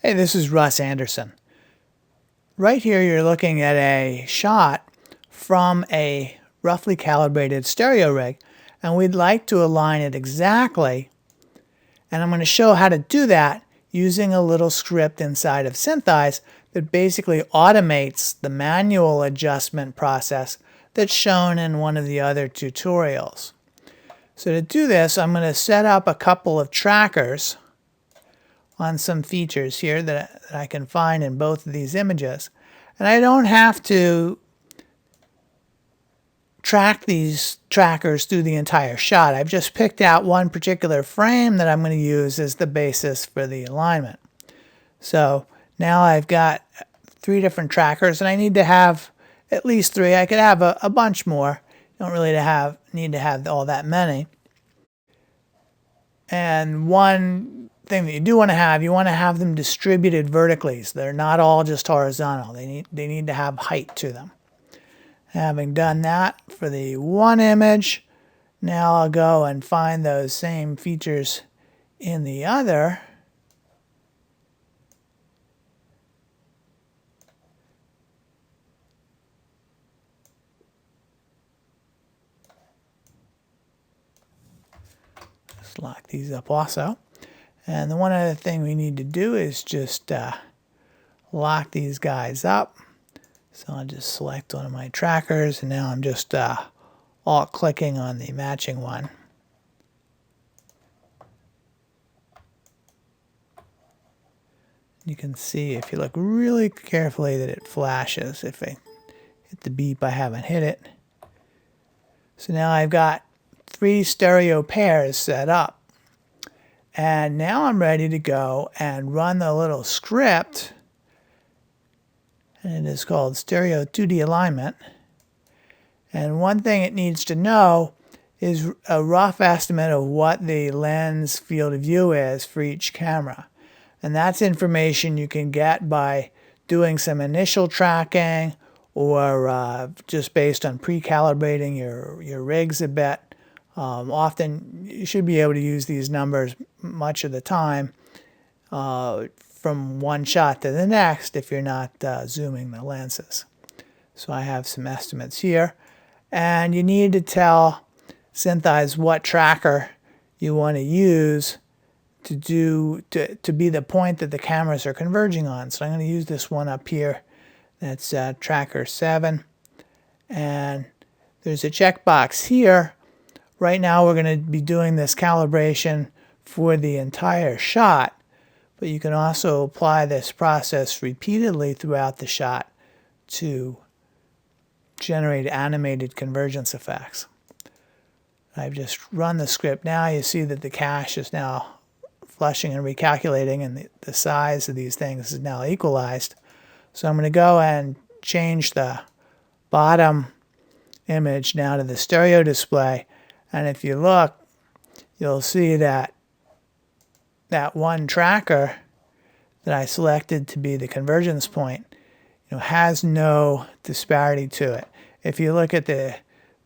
Hey, this is Russ Andersson. Right here you're looking at a shot from a roughly calibrated stereo rig, and we'd like to align it exactly, and I'm going to show how to do that using a little script inside of SynthEyes that basically automates the manual adjustment process that's shown in one of the other tutorials. So to do this, I'm going to set up a couple of trackers on some features here that I can find in both of these images. And I don't have to track these trackers through the entire shot. I've just picked out one particular frame that I'm going to use as the basis for the alignment. So now I've got 3 different trackers, and I need to have at least 3. I could have a bunch more. Don't really need to have all that many. And one thing that you want to have them distributed vertically. So they're not all just horizontal. They need to have height to them. Having done that for the one image, now I'll go and find those same features in the other. Just lock these up also. And the one other thing we need to do is just lock these guys up. So I'll just select one of my trackers, and now I'm just alt-clicking on the matching one. You can see if you look really carefully that it flashes. If I hit the beep, I haven't hit it. So now I've got 3 stereo pairs set up. And now I'm ready to go and run the little script, and it is called Stereo 2D Alignment. And one thing it needs to know is a rough estimate of what the lens field of view is for each camera. And that's information you can get by doing some initial tracking or just based on pre-calibrating your rigs a bit. Often you should be able to use these numbers much of the time from one shot to the next if you're not zooming the lenses. So I have some estimates here, and you need to tell SynthEyes what tracker you want to use to be the point that the cameras are converging on. So I'm going to use this one up here. That's tracker 7, and there's a checkbox here. Right now we're going to be doing this calibration for the entire shot, but you can also apply this process repeatedly throughout the shot to generate animated convergence effects. I've just run the script now. You see that the cache is now flushing and recalculating, and the size of these things is now equalized. So I'm going to go and change the bottom image now to the stereo display. And if you look, you'll see that that one tracker that I selected to be the convergence point, has no disparity to it. If you look at the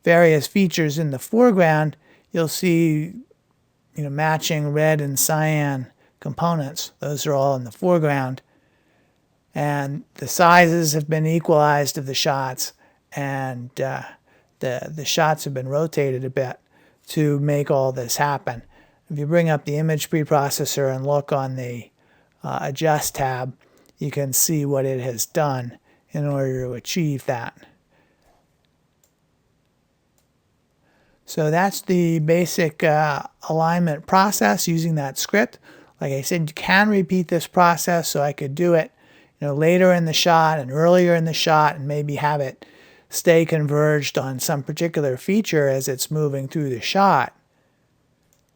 various features in the foreground, you'll see, matching red and cyan components. Those are all in the foreground. And the sizes have been equalized of the shots, and the shots have been rotated a bit to make all this happen. If you bring up the image preprocessor and look on the adjust tab, you can see what it has done in order to achieve that. So that's the basic alignment process using that script. Like I said, you can repeat this process, so I could do it later in the shot and earlier in the shot, and maybe have it stay converged on some particular feature as it's moving through the shot.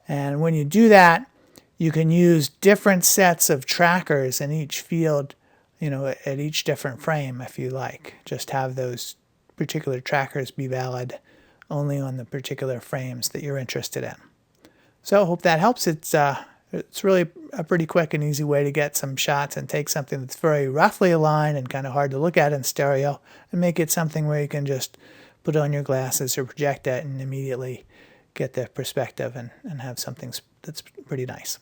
And when you do that, you can use different sets of trackers in each field, at each different frame if you like. Just have those particular trackers be valid only on the particular frames that you're interested in. So I hope that helps. It's really a pretty quick and easy way to get some shots and take something that's very roughly aligned and kind of hard to look at in stereo and make it something where you can just put on your glasses or project it and immediately get the perspective and have something that's pretty nice.